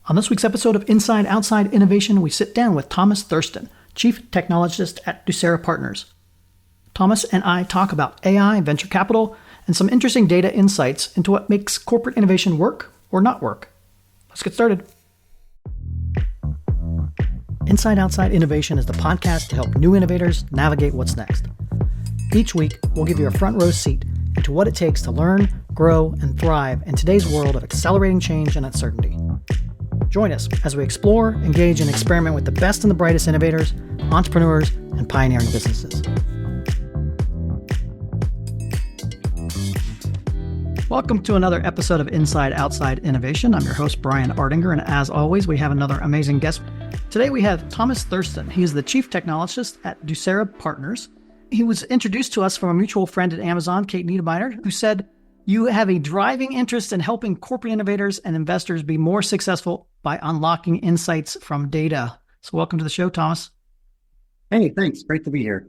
On this week's episode of Inside Outside Innovation, we sit down with Thomas Thurston, Chief Technologist at Ducera Partners. Thomas and I talk about AI, venture capital, and some interesting data insights into what makes corporate innovation work or not work. Let's get started. Inside Outside Innovation is the podcast to help new innovators navigate what's next. Each week, we'll give you a front row seat into what it takes to learn, grow, and thrive in today's world of accelerating change and uncertainty. Join us as we explore, engage, and experiment with the best and the brightest innovators, entrepreneurs, and pioneering businesses. Welcome to another episode of Inside Outside Innovation. I'm your host, Brian Ardinger, and as always, we have another amazing guest. Today we have Thomas Thurston. He is the Chief Technologist at Ducera Partners. He was introduced to us from a mutual friend at Amazon, Kate Niedermeyer, who said, "You have a driving interest in helping corporate innovators and investors be more successful by unlocking insights from data." So welcome to the show, Thomas. Hey, thanks. Great to be here.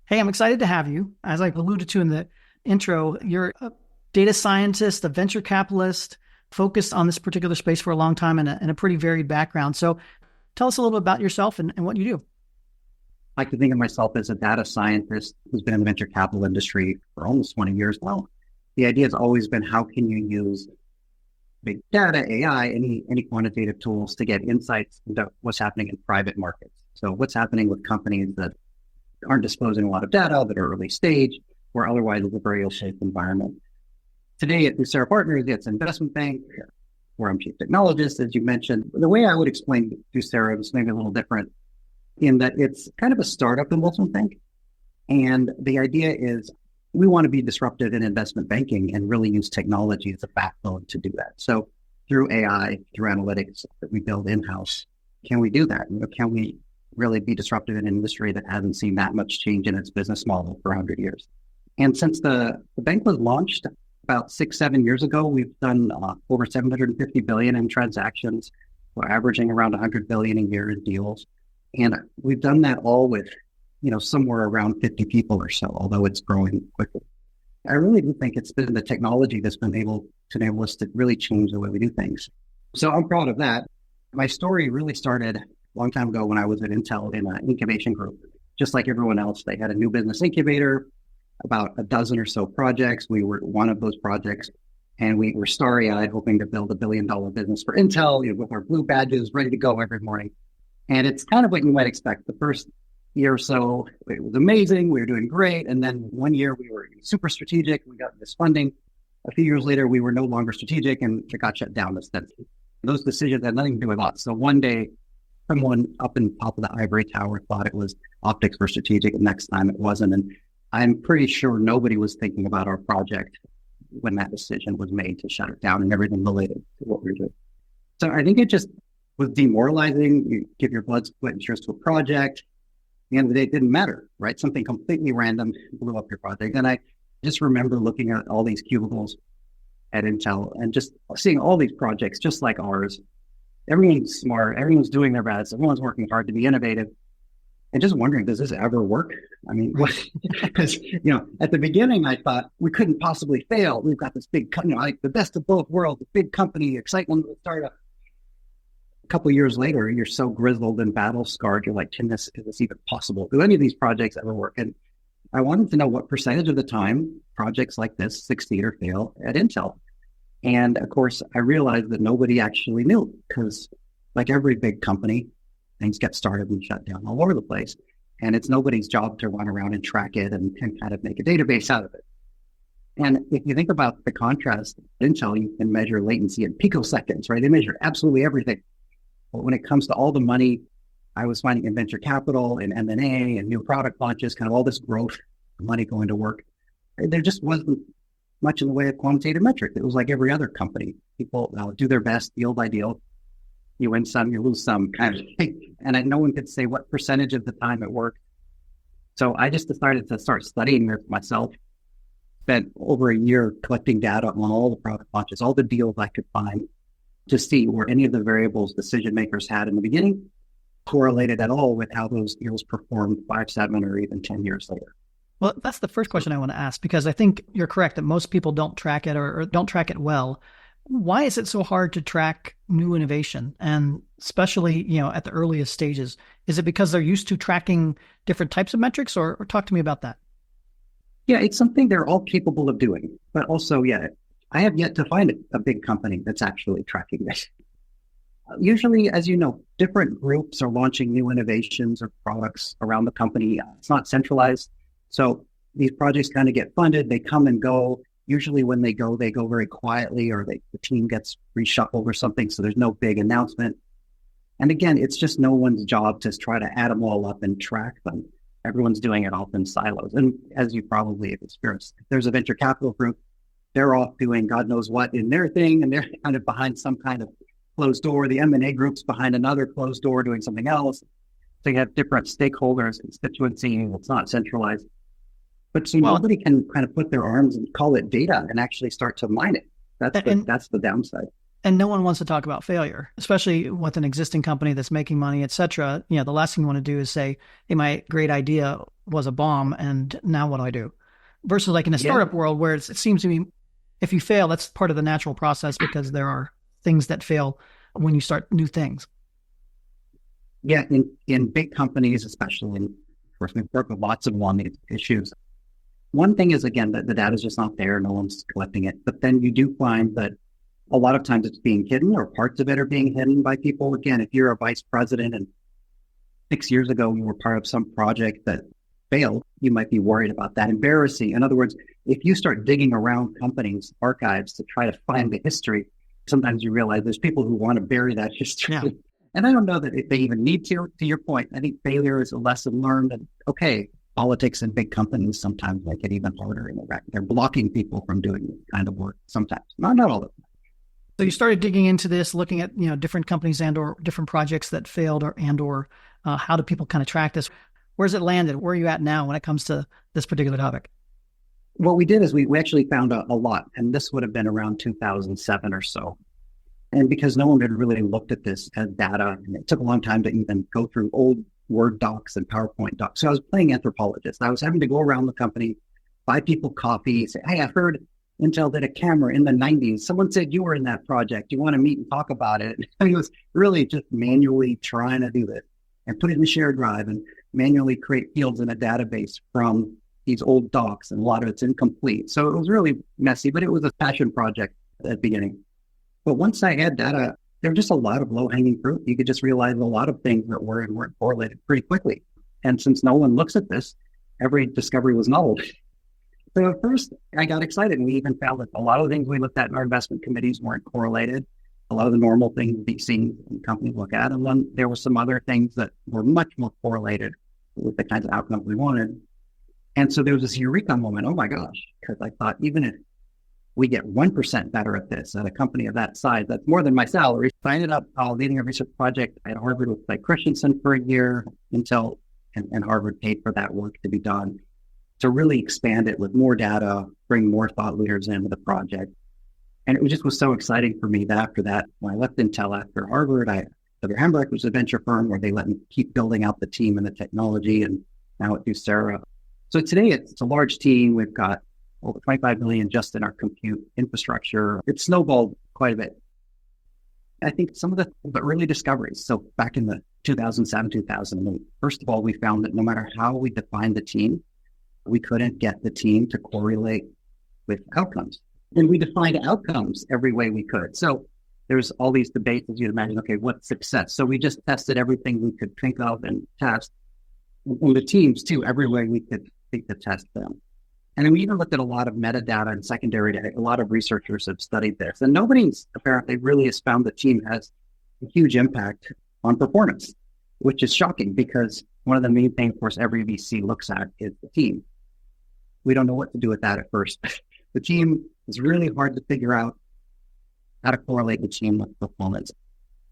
Hey, I'm excited to have you. As I alluded to in the intro, you're a data scientist, a venture capitalist, focused on this particular space for a long time and a pretty varied background. So tell us a little bit about yourself and what you do. I like to think of myself as a data scientist who's been in the venture capital industry for almost 20 years now. The idea has always been, how can you use big data, AI, any quantitative tools to get insights into what's happening in private markets? So what's happening with companies that aren't disclosing a lot of data, that are early stage, or otherwise is a very ill-shaped environment. Today at Ducera Partners, it's investment bank, where I'm chief technologist, as you mentioned. The way I would explain Ducera is maybe a little different in that it's kind of a startup investment bank. And the idea is we want to be disruptive in investment banking and really use technology as a backbone to do that. So through AI, through analytics that we build in-house, can we do that? Can we really be disruptive in an industry that hasn't seen that much change in its business model for 100 years? And since the bank was launched about 6-7 years ago, we've done over 750 billion in transactions. We're averaging around 100 billion a year in deals. And we've done that all with somewhere around 50 people or so, although it's growing quickly. I really do think it's been the technology that's been able to enable us to really change the way we do things. So I'm proud of that. My story really started a long time ago when I was at Intel in an incubation group. Just like everyone else, they had a new business incubator, about a dozen or so projects. We were one of those projects, and we were starry-eyed hoping to build $1 billion business for Intel, with our blue badges ready to go every morning. And it's kind of what you might expect. The first year or so, it was amazing. We were doing great. And then one year we were super strategic. We got this funding. A few years later, we were no longer strategic and it got shut down ostensibly. Those decisions had nothing to do with us. So one day, someone up in top of the ivory tower thought it was optics were strategic, and next time it wasn't. And I'm pretty sure nobody was thinking about our project when that decision was made to shut it down and everything related to what we were doing. So I think it just was demoralizing. You give your blood, sweat, and tears to a project. At the end of the day, it didn't matter, right? Something completely random blew up your project. And I just remember looking at all these cubicles at Intel and just seeing all these projects just like ours. Everyone's smart. Everyone's doing their best. Everyone's working hard to be innovative. And just wondering, does this ever work? I mean, because, at the beginning, I thought we couldn't possibly fail. We've got this big, like the best of both worlds, a big company, excitement of a startup. A couple of years later, you're so grizzled and battle scarred. You're like, is this even possible? Do any of these projects ever work? And I wanted to know what percentage of the time projects like this succeed or fail at Intel. And of course, I realized that nobody actually knew, because like every big company, things get started and shut down all over the place. And it's nobody's job to run around and track it and kind of make a database out of it. And if you think about the contrast, Intel, you can measure latency in picoseconds, right? They measure absolutely everything. But when it comes to all the money I was finding in venture capital and M&A and new product launches, kind of all this growth, money going to work, there just wasn't much in the way of quantitative metric. It was like every other company. People do their best deal by deal. You win some, you lose some kind of thing. And no one could say what percentage of the time it worked. So I just decided to start studying this myself. Spent over a year collecting data on all the product launches, all the deals I could find, to see where any of the variables decision makers had in the beginning correlated at all with how those deals performed 5, 7, or even 10 years later. Well, that's the first question I want to ask, because I think you're correct that most people don't track it or don't track it well. Why is it so hard to track new innovation, and especially, at the earliest stages? Is it because they're used to tracking different types of metrics, or talk to me about that? Yeah, it's something they're all capable of doing. But also, yeah, I have yet to find a big company that's actually tracking this. Usually, as you know, different groups are launching new innovations or products around the company. It's not centralized. So these projects kind of get funded, they come and go. Usually when they go very quietly, or the team gets reshuffled or something. So there's no big announcement. And again, it's just no one's job to try to add them all up and track them. Everyone's doing it off in silos. And as you probably have experienced, if there's a venture capital group, they're off doing God knows what in their thing, and they're kind of behind some kind of closed door. The M&A group's behind another closed door doing something else. So you have different stakeholders, constituency. It's not centralized. But so nobody can kind of put their arms and call it data and actually start to mine it. That's the downside. And no one wants to talk about failure, especially with an existing company that's making money, et cetera. The last thing you want to do is say, hey, my great idea was a bomb, and now what do I do? Versus like in a startup world where it seems to me, if you fail, that's part of the natural process, because there are things that fail when you start new things. Yeah, in big companies, especially, and of course, we've worked with lots of them on these issues. One thing is, again, that the data is just not there. No one's collecting it. But then you do find that a lot of times it's being hidden, or parts of it are being hidden by people. Again, if you're a vice president and 6 years ago you were part of some project that failed, you might be worried about that. Embarrassing. In other words, if you start digging around companies' archives to try to find the history, sometimes you realize there's people who want to bury that history. Yeah. And I don't know that they even need to your point. I think failure is a lesson learned. And okay, politics in big companies sometimes make it even harder. They're blocking people from doing this kind of work sometimes. Not all the time. So you started digging into this, looking at different companies and or different projects that failed, or how do people kind of track this? Where's it landed? Where are you at now when it comes to this particular topic? What we did is we actually found a lot, and this would have been around 2007 or so. And because no one had really looked at this as data, and it took a long time to even go through old Word docs and PowerPoint docs. So I was playing anthropologist. I was having to go around the company, buy people coffee, say, hey, I heard Intel did a camera in the 90s. Someone said you were in that project. You want to meet and talk about it? I mean, it was really just manually trying to do this and put it in a shared drive and manually create fields in a database from these old docs, and a lot of it's incomplete. So it was really messy, but it was a passion project at the beginning. But once I had data, there were just a lot of low-hanging fruit. You could just realize a lot of things that were and weren't correlated pretty quickly. And since no one looks at this, every discovery was null. So at first, I got excited, and we even found that a lot of the things we looked at in our investment committees weren't correlated. A lot of the normal things VCs and companies look at, and then there were some other things that were much more correlated with the kinds of outcomes we wanted. And so there was this eureka moment, oh my gosh, because I thought, even if we get 1% better at this at a company of that size, that's more than my salary. So I ended up leading a research project at Harvard with Clay Christensen for a year. Intel and Harvard paid for that work to be done, to really expand it with more data, bring more thought leaders into the project. And it just was so exciting for me that after that, when I left Intel after Harvard, Hamburg was a venture firm where they let me keep building out the team and the technology, and now at Ducera. So today it's a large team. We've got over 25 million just in our compute infrastructure. It's snowballed quite a bit. I think some of the early discoveries, so back in the 2007, 2008, first of all, we found that no matter how we defined the team, we couldn't get the team to correlate with outcomes. And we defined outcomes every way we could. So there's all these debates, as you'd imagine, okay, what's success? So we just tested everything we could think of and test. And the teams too, every way we could think to test them. And then we even looked at a lot of metadata and secondary data. A lot of researchers have studied this. And nobody's apparently really has found the team has a huge impact on performance, which is shocking, because one of the main things, of course, every VC looks at is the team. We don't know what to do with that at first. The team is really hard to figure out how to correlate the team with performance.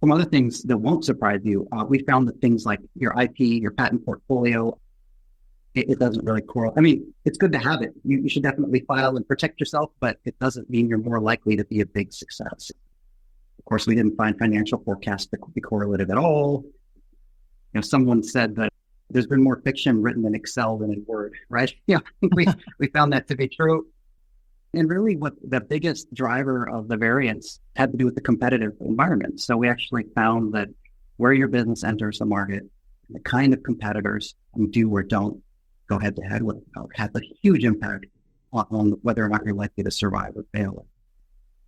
Some other things that won't surprise you, we found that things like your IP, your patent portfolio, it doesn't really correlate. I mean, it's good to have it. You should definitely file and protect yourself, but it doesn't mean you're more likely to be a big success. Of course, we didn't find financial forecasts to be correlative at all. Someone said that there's been more fiction written in Excel than in Word, right? I think we found that to be true. And really what the biggest driver of the variance had to do with the competitive environment. So we actually found that where your business enters the market, the kind of competitors you do or don't go head to head with has a huge impact on whether or not you're likely to survive or fail.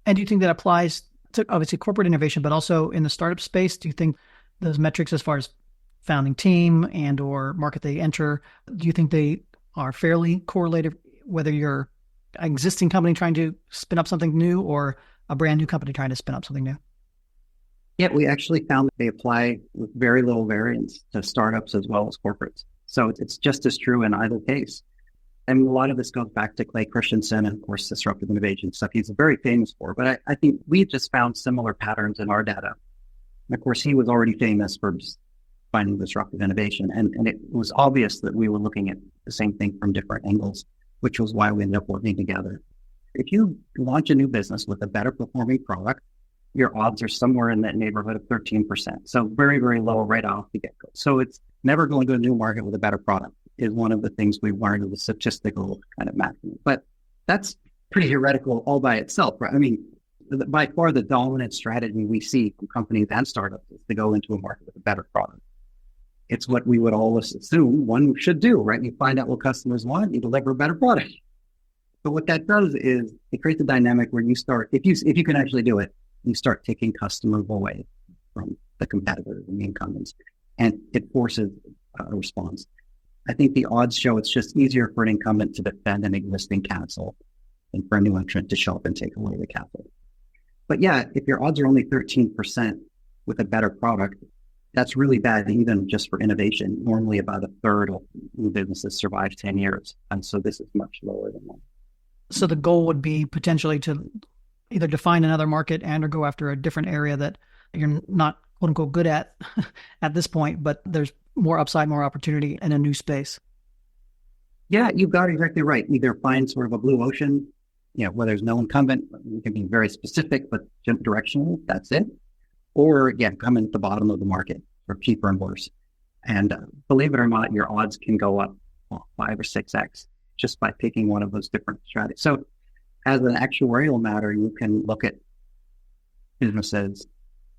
And do you think that applies to obviously corporate innovation, but also in the startup space? Do you think those metrics as far as founding team and or market they enter, do you think they are fairly correlated, whether you're an existing company trying to spin up something new or a brand new company trying to spin up something new? Yeah, we actually found that they apply with very little variance to startups as well as corporates. So it's just as true in either case. And a lot of this goes back to Clay Christensen and, of course, disruptive innovation stuff he's very famous for. But I think we just found similar patterns in our data. And of course, he was already famous for finding disruptive innovation. And it was obvious that we were looking at the same thing from different angles, which was why we ended up working together. If you launch a new business with a better performing product, your odds are somewhere in that neighborhood of 13%. So very, very low right off the get-go. So it's never going to a new market with a better product is one of the things we've learned of the statistical kind of maximum. But that's pretty heretical all by itself, right? I mean, by far the dominant strategy we see from companies and startups is to go into a market with a better product. It's what we would always assume one should do, right? You find out what customers want, you deliver a better product. But what that does is it creates a dynamic where you start, if you can actually do it, you start taking customers away from the competitors and the incumbents, and it forces a response. I think the odds show it's just easier for an incumbent to defend an existing castle than for a new entrant to show up and take away the castle. But yeah, if your odds are only 13% with a better product, that's really bad, even just for innovation. Normally about a third of new businesses survive 10 years. And so this is much lower than that. So the goal would be potentially to either define another market and or go after a different area that you're not quote unquote good at this point, but there's more upside, more opportunity in a new space. Yeah, you've got it exactly right. Either find sort of a blue ocean, where there's no incumbent. You can be very specific, but directional, that's it. Or again, come in at the bottom of the market for cheaper and worse. And believe it or not, your odds can go up 5 or 6x just by picking one of those different strategies. So as an actuarial matter, you can look at businesses,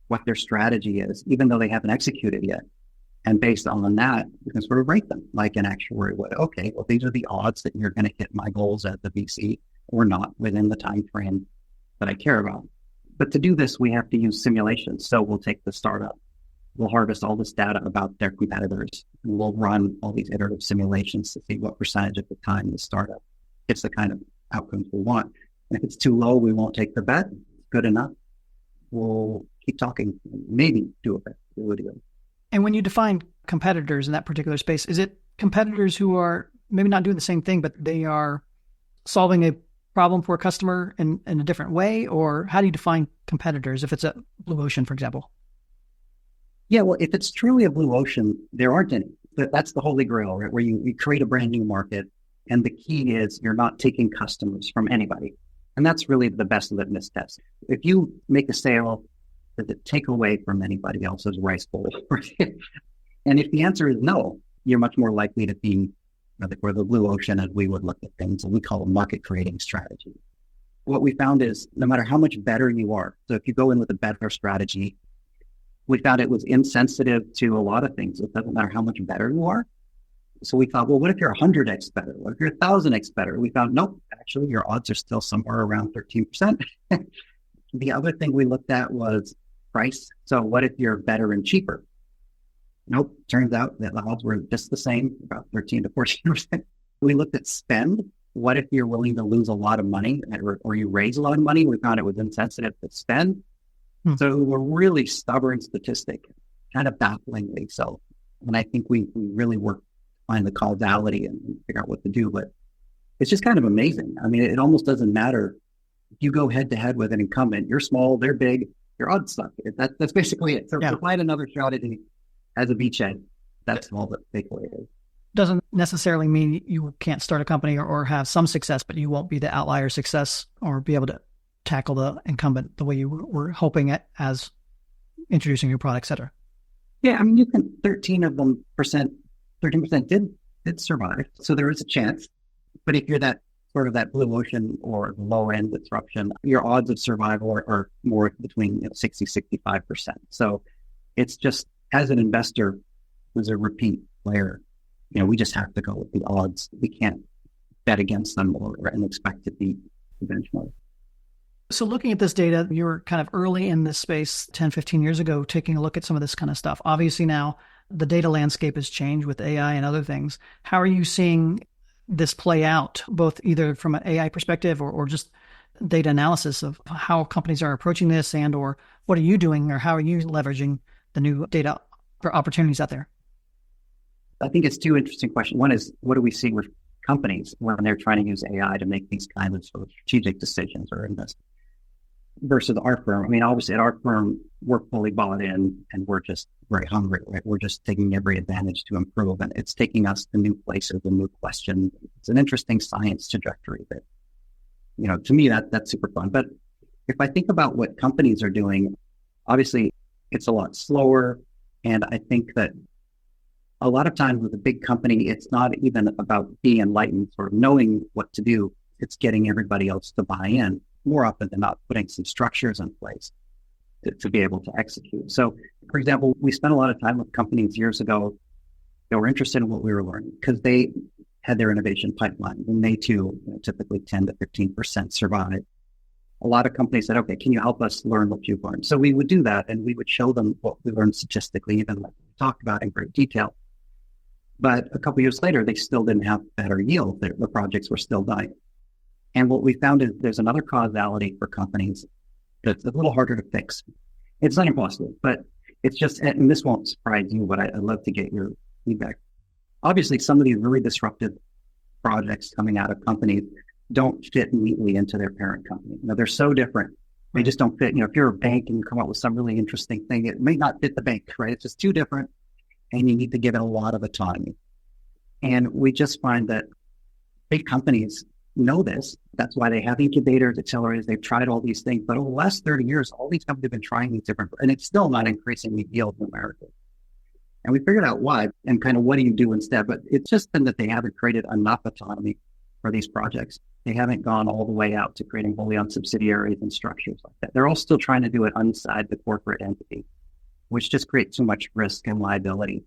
what their strategy is, even though they haven't executed yet. And based on that, you can sort of rate them like an actuary would. Okay, well, these are the odds that you're going to hit my goals as the VC or not within the time frame that I care about. But to do this, we have to use simulations. So we'll take the startup, we'll harvest all this data about their competitors, and we'll run all these iterative simulations to see what percentage of the time the startup gets the kind of outcomes we want. And if it's too low, we won't take the bet. Good enough, we'll keep talking, maybe do a bet. Do a deal. And when you define competitors in that particular space, is it competitors who are maybe not doing the same thing, but they are solving a problem for a customer in a different way? Or how do you define competitors if it's a blue ocean, for example? Yeah, well, if it's truly a blue ocean, there aren't any. That's the holy grail, right? Where you create a brand new market. And the key is you're not taking customers from anybody. And that's really the best litmus test. If you make a sale, does it take away from anybody else's rice bowl? And if the answer is no, you're much more likely to be where the blue ocean, as we would look at things, and we call a market creating strategy. What we found is no matter how much better you are, so if you go in with a better strategy, we found it was insensitive to a lot of things. It doesn't matter how much better you are. So we thought, well, what if you're 100x better? What if you're 1,000x better? We found, nope, actually your odds are still somewhere around 13%. The other thing we looked at was price. So what if you're better and cheaper? Nope. Turns out that the odds were just the same, about 13 to 14%. We looked at spend. What if you're willing to lose a lot of money or you raise a lot of money? We found it was insensitive to spend. So it was a really stubborn statistic, kind of bafflingly so. And I think we really worked to find the causality and figure out what to do. But it's just kind of amazing. I mean, it almost doesn't matter. If you go head to head with an incumbent, you're small, they're big, your odds suck. That's basically it. So to find another strategy as a beachhead, that's all the takeaway is. Doesn't necessarily mean you can't start a company or have some success, but you won't be the outlier success or be able to tackle the incumbent the way you were hoping at as introducing your product, et cetera. Yeah, I mean, you can 13% did survive. So there is a chance. But if you're that sort of that blue ocean or low end disruption, your odds of survival are more between 60, 65%. So it's just, as an investor, who's a repeat player, we just have to go with the odds. We can't bet against them and expect to beat the benchmark. So looking at this data, you were kind of early in this space 10, 15 years ago, taking a look at some of this kind of stuff. Obviously now the data landscape has changed with AI and other things. How are you seeing this play out, both either from an AI perspective or just data analysis of how companies are approaching this, and or what are you doing, or how are you leveraging the new data for opportunities out there? I think it's two interesting questions. One is, what do we see with companies when they're trying to use AI to make these kinds of sort of strategic decisions or invest versus our firm? I mean, obviously at our firm, we're fully bought in and we're just very hungry, right? We're just taking every advantage to improve, and it's taking us to new places, a new question. It's an interesting science trajectory that, to me, that's super fun. But if I think about what companies are doing, obviously it's a lot slower. And I think that a lot of times with a big company, it's not even about being enlightened or knowing what to do. It's getting everybody else to buy in, more often than not, putting some structures in place to be able to execute. So, for example, we spent a lot of time with companies years ago that were interested in what we were learning because they had their innovation pipeline, and they too, typically 10 to 15% survive. A lot of companies said, okay, can you help us learn what you've learned? So we would do that, and we would show them what we learned statistically, even like we talked about in great detail. But a couple of years later, they still didn't have better yield. The projects were still dying. And what we found is there's another causality for companies that's a little harder to fix. It's not impossible, but it's just, and this won't surprise you, but I'd love to get your feedback. Obviously, some of these really disruptive projects coming out of companies don't fit neatly into their parent company. They're so different. They just don't fit. If you're a bank and you come up with some really interesting thing, it may not fit the bank, right? It's just too different, and you need to give it a lot of autonomy. And we just find that big companies know this. That's why they have incubators, accelerators. They've tried all these things. But over the last 30 years, all these companies have been trying these different, and it's still not increasing the yield in America. And we figured out why and kind of what do you do instead. But it's just been that they haven't created enough autonomy for these projects. They haven't gone all the way out to creating wholly owned subsidiaries and structures like that. They're all still trying to do it inside the corporate entity, which just creates too much risk and liability.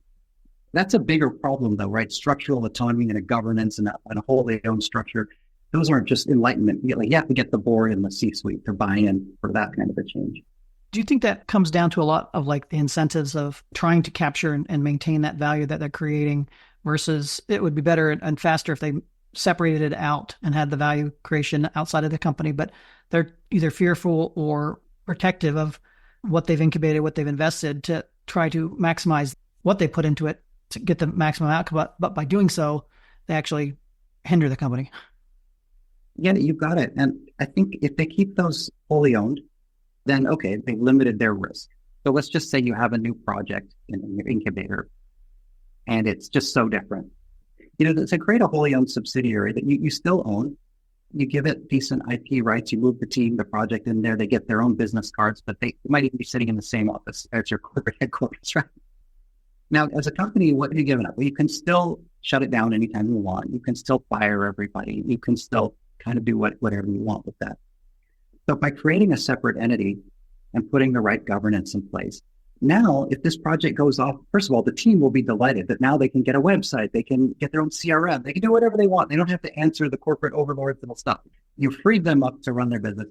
That's a bigger problem though, right? Structural autonomy and a governance and a wholly owned structure. Those aren't just enlightenment. You have to get the board and the C-suite to buy in for that kind of a change. Do you think that comes down to a lot of like the incentives of trying to capture and maintain that value that they're creating versus it would be better and faster if they separated it out and had the value creation outside of the company, but they're either fearful or protective of what they've incubated, what they've invested to try to maximize what they put into it to get the maximum outcome. But by doing so, they actually hinder the company. Yeah, you got it. And I think if they keep those wholly owned, then okay, they've limited their risk. So let's just say you have a new project in your incubator and it's just so different. To create a wholly owned subsidiary that you still own, you give it decent IP rights, you move the team, the project in there, they get their own business cards, but they might even be sitting in the same office as your corporate headquarters, right? Now, as a company, what are you giving up? Well, you can still shut it down anytime you want. You can still fire everybody. You can still kind of do whatever you want with that. So by creating a separate entity and putting the right governance in place, now if this project goes off, first of all, the team will be delighted that now they can get a website, they can get their own CRM, they can do whatever they want. They don't have to answer the corporate overlords and stuff. You freed them up to run their business.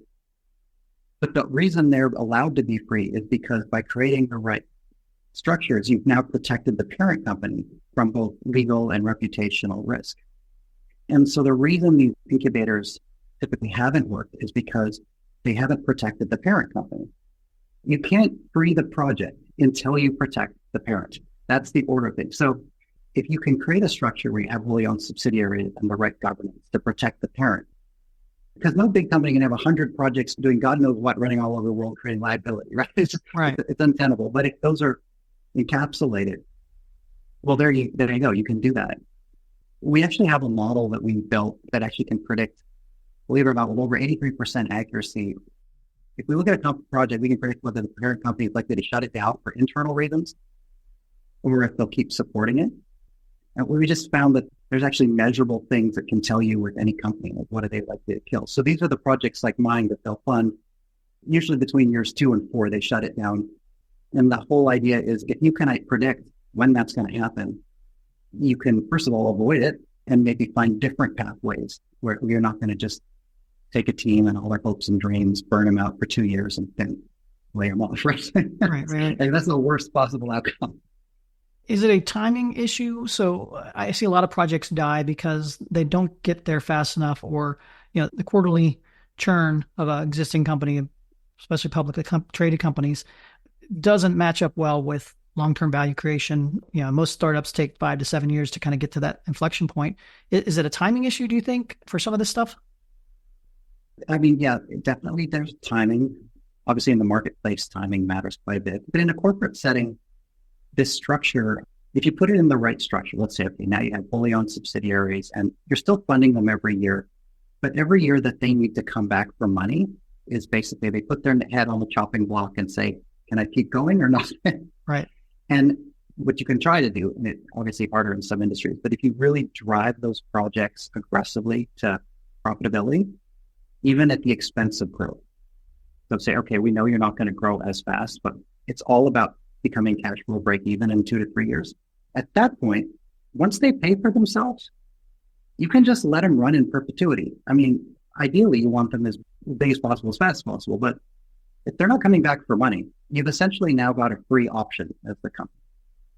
But the reason they're allowed to be free is because by creating the right structures, you've now protected the parent company from both legal and reputational risk. And so the reason these incubators typically haven't worked is because they haven't protected the parent company. You can't free the project until you protect the parent. That's the order of things. So if you can create a structure where you have wholly owned subsidiaries and the right governance to protect the parent, because no big company can have 100 projects doing God knows what, running all over the world, creating liability, right? It's untenable. But if those are encapsulated, well, there you go. You can do that. We actually have a model that we built that actually can predict, believe it or not, with over 83% accuracy. If we look at a project, we can predict whether the parent company is likely to shut it down for internal reasons or if they'll keep supporting it. And we just found that There's actually measurable things that can tell you with any company, like what are they likely to kill. So these are the projects like mine that they'll fund. Usually between years 2 and 4, they shut it down. And the whole idea is if you can predict when that's going to happen, you can, first of all, avoid it and maybe find different pathways where you're not going to just take a team and all their hopes and dreams, burn them out for 2 years and then lay them off. Right. And that's the worst possible outcome. Is it a timing issue? So I see a lot of projects die because they don't get there fast enough, or, the quarterly churn of an existing company, especially publicly traded companies, doesn't match up well with long-term value creation. Most startups take 5 to 7 years to kind of get to that inflection point. Is it a timing issue, do you think, for some of this stuff? I mean, yeah, definitely there's timing. Obviously in the marketplace, timing matters quite a bit. But in a corporate setting, this structure, if you put it in the right structure, let's say, okay, now you have fully owned subsidiaries and you're still funding them every year, but every year that they need to come back for money is basically they put their head on the chopping block and say, can I keep going or not? Right. And what you can try to do, and it's obviously harder in some industries, but if you really drive those projects aggressively to profitability, even at the expense of growth. So say, okay, we know you're not going to grow as fast, but it's all about becoming cash flow break even in 2 to 3 years. At that point, once they pay for themselves, you can just let them run in perpetuity. I mean, ideally, you want them as big as possible, as fast as possible. But if they're not coming back for money, you've essentially now got a free option as the company,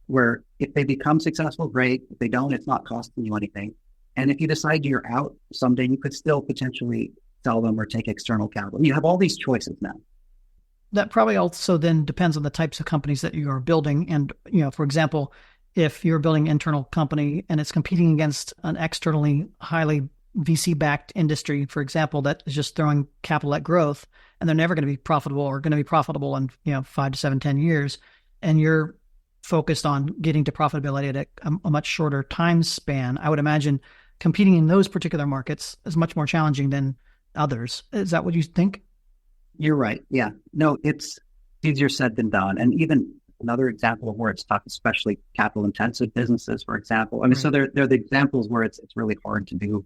where if they become successful, great. If they don't, it's not costing you anything. And if you decide you're out someday, you could still potentially sell them or take external capital. You have all these choices now. That probably also then depends on the types of companies that you are building. And, for example, if you're building an internal company and it's competing against an externally highly VC-backed industry, for example, that is just throwing capital at growth, and they're never going to be profitable or going to be profitable in 5 to 7, 10 years, and you're focused on getting to profitability at a much shorter time span, I would imagine competing in those particular markets is much more challenging than others. Is that what you think? You're right. Yeah. No, it's easier said than done. And even another example of where it's tough, especially capital intensive businesses, for example. I mean, so they're the examples where it's really hard to do.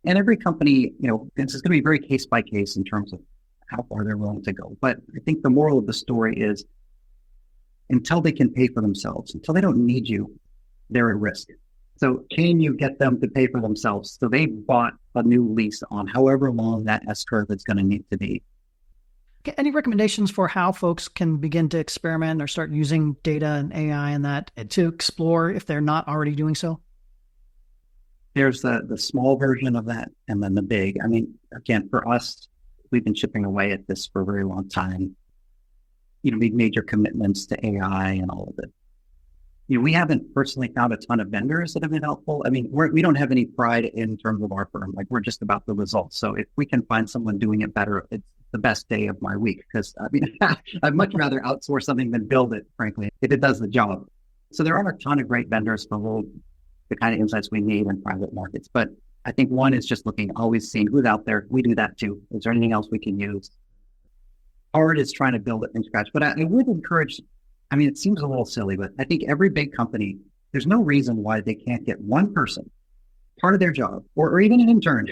And every company, it's going to be very case by case in terms of how far they're willing to go. But I think the moral of the story is until they can pay for themselves, until they don't need you, they're at risk. So can you get them to pay for themselves? So they bought a new lease on however long that S-curve is going to need to be. Any recommendations for how folks can begin to experiment or start using data and AI and that to explore if they're not already doing so? There's the small version of that and then the big. I mean, again, for us, we've been chipping away at this for a very long time. We've made your commitments to AI and all of it. We haven't personally found a ton of vendors that have been helpful. I mean, we don't have any pride in terms of our firm. Like, we're just about the results. So if we can find someone doing it better, it's the best day of my week, because I mean, I'd much rather outsource something than build it, frankly, if it does the job. So there are a ton of great vendors for the kind of insights we need in private markets. But I think one is just always seeing who's out there. We do that too. Is there anything else we can use? Hard is trying to build it from scratch. But I would encourage, I mean, it seems a little silly, but I think every big company, there's no reason why they can't get one person, part of their job, or even an intern,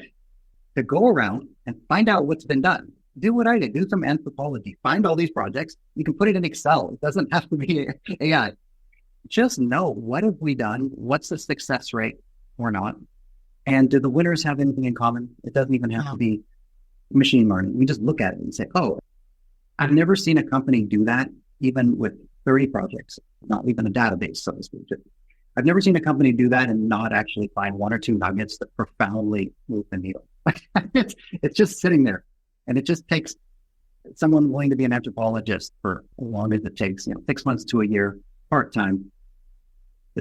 to go around and find out what's been done. Do what I did, do some anthropology, find all these projects. You can put it in Excel. It doesn't have to be AI. Just know, what have we done? What's the success rate or not? And do the winners have anything in common? It doesn't even have to be machine learning. We just look at it and say, oh, I've never seen a company do that, even with 30 projects, not even a database, so to speak. I've never seen a company do that and not actually find 1 or 2 nuggets that profoundly move the needle. It's just sitting there. And it just takes someone willing to be an anthropologist for as long as it takes, 6 months to a year, part-time,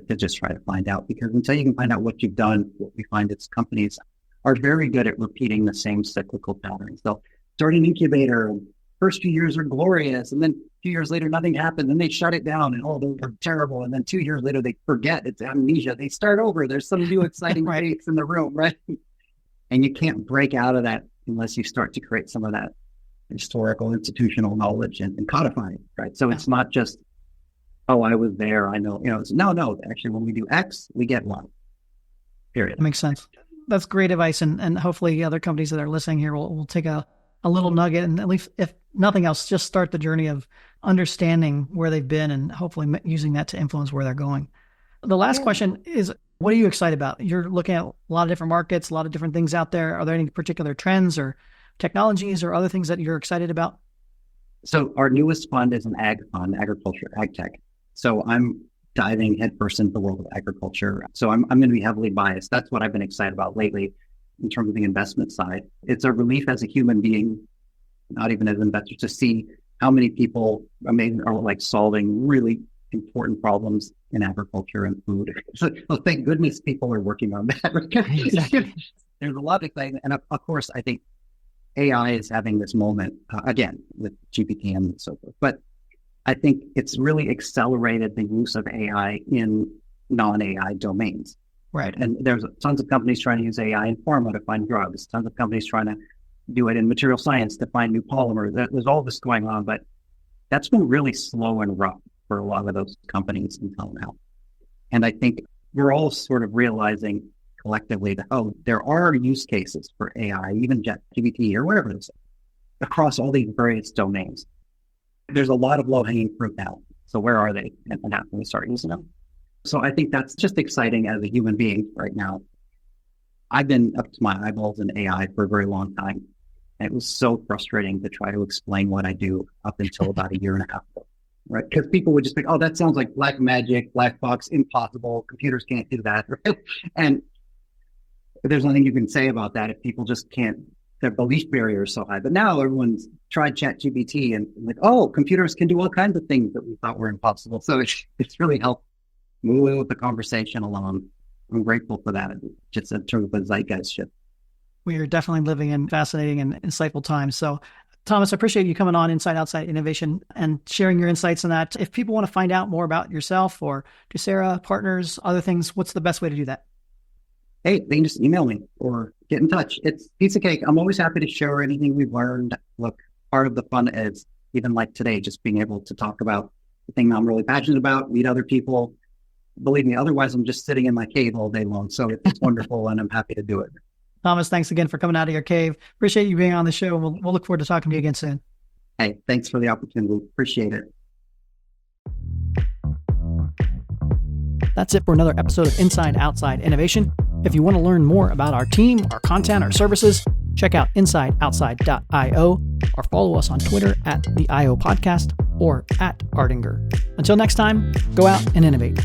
to just try to find out. Because until you can find out what you've done, what we find is companies are very good at repeating the same cyclical patterns. They'll start an incubator, and first few years are glorious, and then a few years later, nothing happened, and they shut it down, and they're terrible. And then 2 years later, they forget, it's amnesia. They start over. There's some new exciting face in the room, right? And you can't break out of that unless you start to create some of that historical institutional knowledge and codify it, right? So it's not just, oh, I was there, I know, no, actually when we do X, we get Y. period. That makes sense. That's great advice. And hopefully other companies that are listening here will take a little nugget and at least, if nothing else, just start the journey of understanding where they've been and hopefully using that to influence where they're going. The last question is, what are you excited about? You're looking at a lot of different markets, a lot of different things out there. Are there any particular trends or technologies or other things that you're excited about? So our newest fund is an ag fund, agriculture, ag tech. So I'm diving headfirst into the world of agriculture. So I'm going to be heavily biased. That's what I've been excited about lately in terms of the investment side. It's a relief as a human being, not even as an investor, to see how many people are like solving really important problems in agriculture and food. So thank goodness people are working on that. There's a lot of things. And of course, I think AI is having this moment, again, with GPT and so forth. But I think it's really accelerated the use of AI in non-AI domains. Right. And there's tons of companies trying to use AI in pharma to find drugs, tons of companies trying to do it in material science to find new polymers. There's all this going on, but that's been really slow and rough for a lot of those companies until now. And I think we're all sort of realizing collectively that, there are use cases for AI, even ChatGPT or whatever it is, across all these various domains. There's a lot of low-hanging fruit now. So where are they? And how can we start using them? So I think that's just exciting as a human being right now. I've been up to my eyeballs in AI for a very long time. And it was so frustrating to try to explain what I do up until about a year and a half ago, right? Because people would just think, that sounds like black magic, black box, impossible. Computers can't do that, right? And there's nothing you can say about that if people just can't, their belief barrier is so high. But now everyone's tried ChatGPT and like, computers can do all kinds of things that we thought were impossible. So it's really helped move with the conversation along. I'm grateful for that, just in terms of the zeitgeist shift. We are definitely living in fascinating and insightful times. So, Thomas, I appreciate you coming on Inside Outside Innovation and sharing your insights on that. If people want to find out more about yourself or Ducera Partners, other things, what's the best way to do that? Hey, they can just email me or get in touch. It's piece of cake. I'm always happy to share anything we've learned. Look, part of the fun is, even like today, just being able to talk about the thing I'm really passionate about, meet other people. Believe me, otherwise I'm just sitting in my cave all day long. So it's wonderful and I'm happy to do it. Thomas, thanks again for coming out of your cave. Appreciate you being on the show. We'll look forward to talking to you again soon. Hey, thanks for the opportunity. Appreciate it. That's it for another episode of Inside Outside Innovation. If you want to learn more about our team, our content, our services, check out insideoutside.io or follow us on Twitter @the IO Podcast or @Ardinger. Until next time, go out and innovate.